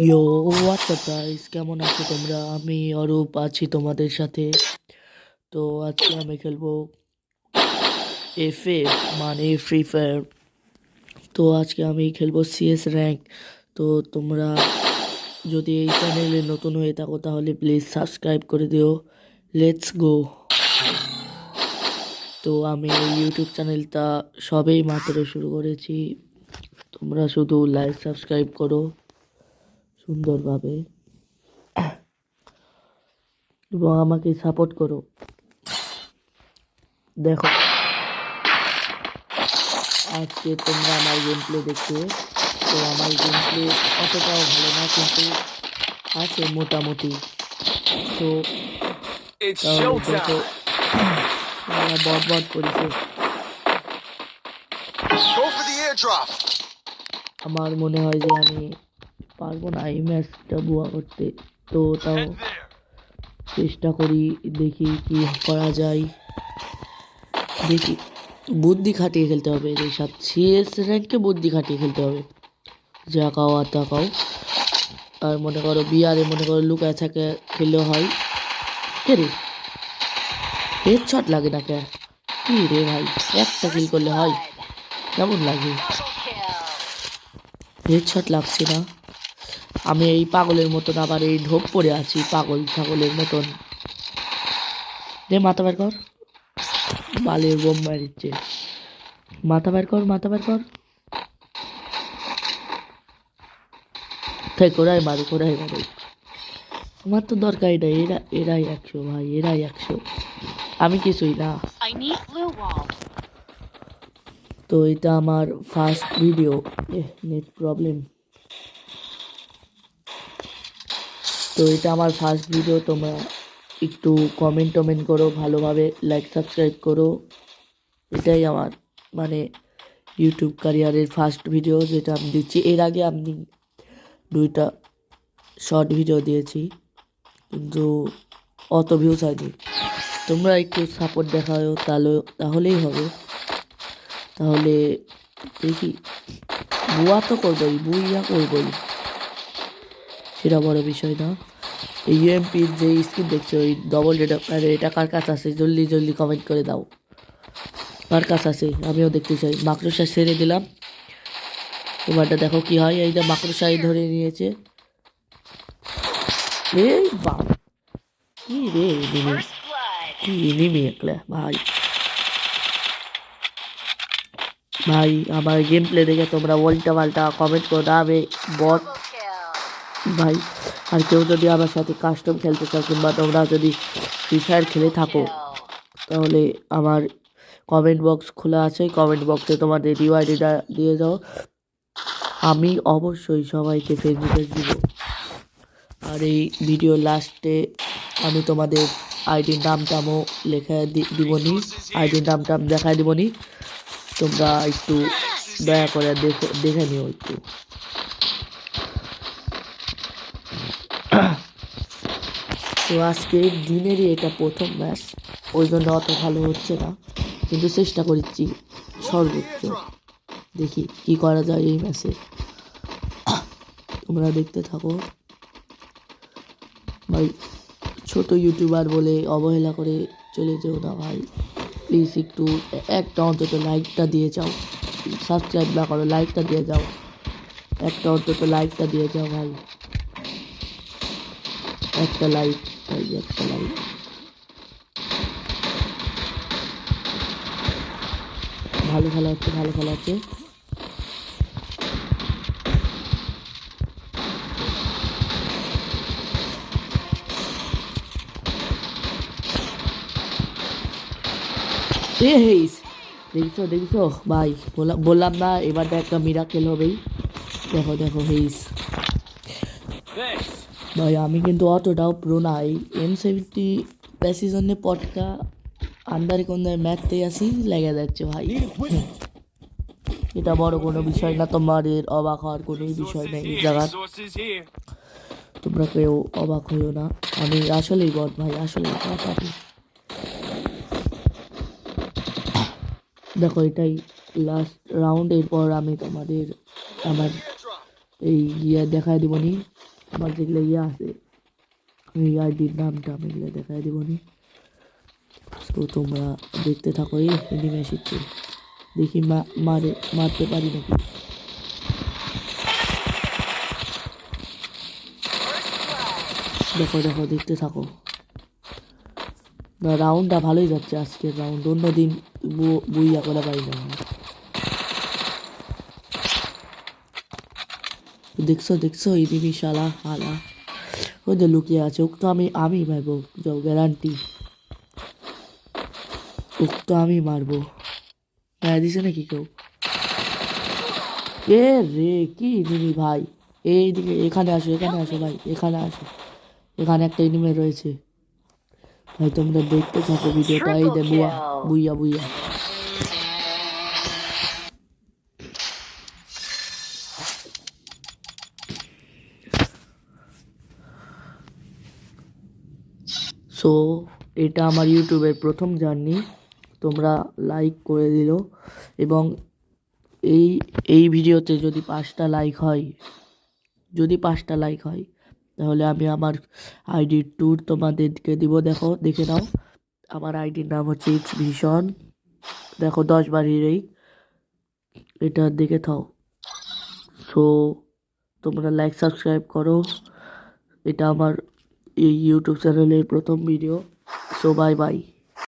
ইয়ো WhatsApp guys, কেমন আছো তোমরা? আমি অরূপ আছি তোমাদের সাথে। তো আজকে আমি খেলবো এফএ, মানে ফ্রি ফায়ার। তো আজকে আমি খেলবো সিএস র্যাঙ্ক। তো তোমরা যদি এই চ্যানেলে নতুন হয়ে থাকো তাহলে প্লিজ সাবস্ক্রাইব করে দিও। Let's go. তো আমি এই ইউটিউব চ্যানেলটা সবেই মাত্র শুরু করেছি। তোমরা শুধু লাইক সাবস্ক্রাইব করো সুন্দরভাবে এবং আমাকে সাপোর্ট করো। দেখো, আজকে তোমরা আমার গেম প্লে দেখতে। তো আমার গেম প্লে অতটাও ভালো না, কিন্তু আছে মোটামুটি। তো It's তাহলে দেখো, showtime. তারা বট করেছে। Go for the airdrop. আমার মনে হয় যে আমি পারবো না এই ম্যাচটা বুয়া করতে। তো তাও Head there. চেষ্টা করি, দেখি কি করা যায়। দেখি, বুদ্ধি খাটিয়ে খেলতে হবে। এই সব সিএস র্যাঙ্কে বুদ্ধি খাটিয়ে খেলতে হবে। যা কাও আর তাকাও। আর মনে করো বিয়ারে মনে করো লুকায় থাকে খেললেও হয়। কে রে, হেডশট লাগে না কে? কি রে ভাই, একটা কিল করলে হয়? কেমন লাগে? হেডশট লাগছে না। আমি এই পাগলের মতন আবার এই ঢোপ পড়ে আছি, পাগল ছাগলের মতন। রে মাথা বের কর, বালের বোম মারিচ্ছে। মাথা বের কর, মাথা বের কর। তাই কোরাই মারু, কোরাই মারু। আমার তো দরকারই নাই। এরাই 100 ভাই, এরাই 100। আমি কিছুই না। তো এটা আমার ফার্স্ট ভিডিও। Net problem. তো এটা আমার ফার্স্ট ভিডিও। তোমরা একটু কমেন্ট করো ভালোভাবে, লাইক সাবস্ক্রাইব করো। এটাই আমার মানে ইউটিউব ক্যারিয়ারের ফার্স্ট ভিডিও যেটা আমি দিচ্ছি। এর আগে আমি 2টা শর্ট ভিডিও দিয়েছি, কিন্তু অত ভিউজ হয়নি। তোমরা একটু সাপোর্ট দেখাও, তাহলেই হবে। তাহলে দেখি, বুয়া তো করবোই, বুইয়া করবোই, সেটা বড় বিষয় না। এই ইউএমপির যে স্ক্রিন দেখছো, ওই ডবল এটা কার কাছে আছে? জলদি জলদি কমেন্ট করে দাও, কার কাছে আছে? আমিও দেখতে চাই। মাকড়সা ছেড়ে দিলাম, এবারটা দেখো কি হয়। এই যে মাকড়সাই ধরে নিয়েছে। এই বাপ, কি রে নিমি, কি নিমি একলা ভাই। ভাই আমার গেম প্লে দেখে তোমরা উল্টা পাল্টা কমেন্ট করো না, আমি বট ভাই। আর কেউ যদি আমার সাথে কাস্টম খেলতে চাও, কিংবা তোমরা যদি ফ্রি ফায়ার খেলে থাকো, তাহলে আমার কমেন্ট বক্স খোলা আছে। কমেন্ট বক্সে তোমাদের ইউআইডিটা দিয়ে যাও, আমি অবশ্যই সবাইকে ফ্রেন্ড রিকোয়েস্ট দিব। আর এই ভিডিও লাস্টে আমি তোমাদের আইডির নামটামও লেখা দিবনি, আইডির নামটাম দেখায় দিবনি। তোমরা একটু দয়া করে দেখে নিও একটু। তো আজকে দিনেরই এটা প্রথম ম্যাচ, ওই জন্য অত ভালো হচ্ছে না, কিন্তু চেষ্টা করছি সর্বোচ্চ। দেখি কি করা যায় এই ম্যাচে। তোমরা দেখতে থাকো ভাই। ছোট ইউটিউবার বলে অবহেলা করে চলে যেও না ভাই। প্লিজ একটু একটা অন্তত লাইকটা দিয়ে যাও। সাবস্ক্রাইব না করো, লাইকটা দিয়ে যাও। একটা অন্তত লাইকটা দিয়ে যাও ভাই। একটা লাইক ভাই, একটা লাইক। ভালো খেলা হচ্ছে, ভালো খেলা হচ্ছে। দেখছো দেখছো ভাই, বললাম না এবারটা একটা মিরাকেল হবেই। দেখো দেখো হেইস Thanks. ভাই, আমি কিন্তু অতটাও প্রো না। এই M70 প্যাসিজনে পটকা আন্দারে কোন্দায় ম্যাথতেই আসি লেগে যাচ্ছে ভাই। এটা বড় কোনো বিষয় না, তোমাদের অবাক হওয়ার কোনো বিষয় নেই এই জায়গার। Resources here. তোমরা কেউ অবাক হইও না, আমি আসলেই বট ভাই, আসলেই বট আমি। দেখো এটাই লাস্ট রাউন্ড, এরপর আমি তোমাদের আমার এই ইয়ে দেখায় দিবনি, আমার যেগুলো ইয়ে আছে এই আইডির নামটা আমি এগুলো দেখায় দিবনি। তো তোমরা দেখতে থাকো, এই এনিমেশনকে দেখি মারতে পারি নাকি। দেখো দেখো দেখতে থাকো। না রাউন্ডটা ভালোই যাচ্ছে আজকের রাউন্ড, অন্যদিন বুইয়া করে পাই না। দেখছো দেখছো এনিমি শালা হালা ওই যে লুকিয়ে আছে, ওকে তো আমি মারবো, যাও গ্যারান্টি, ওকে তো আমি মারবো। হ্যাঁ দিছে নাকি কেউ? এ রে কি এনিমি ভাই, এইদিকে এখানে আসো ভাই, এখানে আসো, এখানে একটা এনিমি রয়েছে ভাই, তোমরা দেখতে থাকো ভিডিওটা। এই দে বুয়া বুইয়া বুইয়া। সো এটা আমার ইউটিউবের প্রথম জার্নি, তোমরা লাইক করে দিল, এবং এই এই ভিডিওতে যদি 5টা লাইক হয়, যদি 5টা লাইক হয় তাহলে আমি আমার আইডির ট্যুর তোমাদেরকে দিব। দেখো দেখে নাও, আমার আইডির নাম হচ্ছে ইটস ভীষণ, দেখো 10 বার হিরেই, এটা দেখে থাও। সো তোমরা লাইক সাবস্ক্রাইব করো, এটা আমার এই ইউটিউব চ্যানেলের প্রথম ভিডিও। So bye bye.